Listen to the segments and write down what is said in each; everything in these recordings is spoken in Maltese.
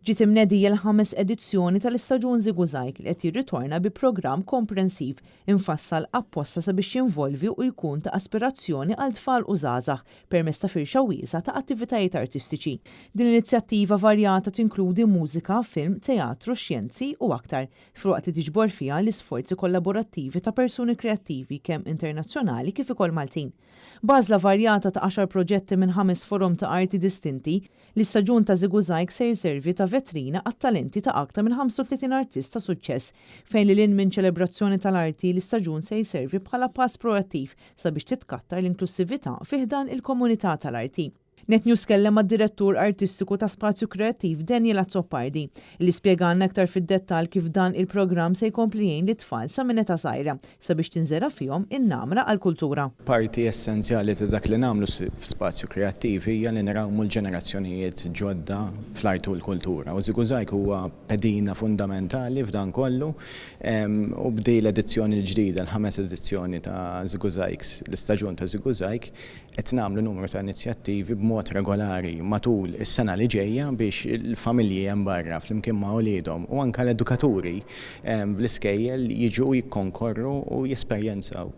Ġiet imnedija l-5 edizzjoni tal-istaġun Ziguzajk li qed jirritorna bi programm komprensiv infassal apposta sabiex jinvolvi u jkun ta' aspirazzjoni għal tfal u żgħażagħ permezz ta' firxa wiesa ta' attivitajiet artistiċi. Din l-inizjattiva varjata tinkludi mużika, film, teatru, xjenzi u aktar, filwaqt li tiġbor fiha l-isforzi kollaborattivi ta' persuni kreattivi kemm internazzjonali kif ukoll Maltin. Bażla varjata ta' 10 proġetti minn 5 forum ta' arti distinti, l-istaġun ta' Ziguzajk se jservi ta' vetrina għat-talenti ta' aktar minn 35 artist ta' suċċess, fejn li lin minn ċelebrazzjoni tal-arti l-istaġun se jservi bħala pass proattiv sabiex titkattar l-inklusività fiħdan il-komunità tal-arti. NetNews kellem mad-direttur artistiku ta' Spazju Kreattiv Daniel Azzopardi li spjegalna aktar fid-dettall kif dan il-programm se jkompli jgħin lit-tfal sa minn età żgħira sabiex tinżera fihom in-namra għall-kultura. Parti essenzjali ta' dak li nagħmlu f'Spazju Kreattiv hija li nirawmu l-ġenerazzjonijiet ġodda fl-artu u l-kultura. U Ziguzajk huwa pedina fundamentali f'dan kollu u bdej l-edizzjoni l-ġdida, l-5 edizzjoni ta' Ziguzajk, l-istaġun ta' Ziguzajk, qed nagħmlu numru ta' inizjattivi b'mod regolari matul is-sena li ġejja biex il-familji hemm barra flimkien ma' wliedhom u anke l-edukaturi bl-iskejjel jiġu jikkonkorru u jesperjenzaw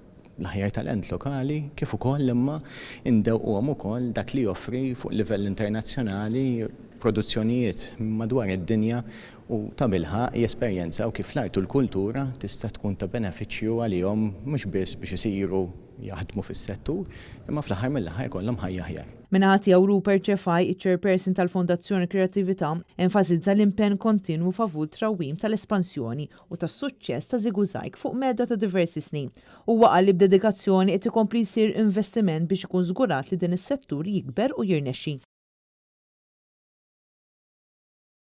l-aħjar talent lokali kif ukoll imma indewquhom ukoll dak li joffri fuq livell internazzjonali produzzjonijiet madwar id-dinja u ta' bilħaq jesperjenzaw kif l-art u l-kultura tista' tkun ta' benefiċċju għalihom mhux biss biex isiru jaħdmu fis-settur, imma fl-aħħar mill-aħħar kollhom ħajja aħjar. Minħat jew Rupert Ċefaj, iċ-chairperson tal-Fondazzjoni Kreattività, enfasizza l-impenn kontinwu favur trawwim tal-espansjoni u tas-suċċess ta' Ziguzajk fuq medda ta' diversi snin. Huwa qal li b'dedikazzjoni qed ikompli jsir investiment biex ikun żgurat li din is-settur jikber u jirnexxi.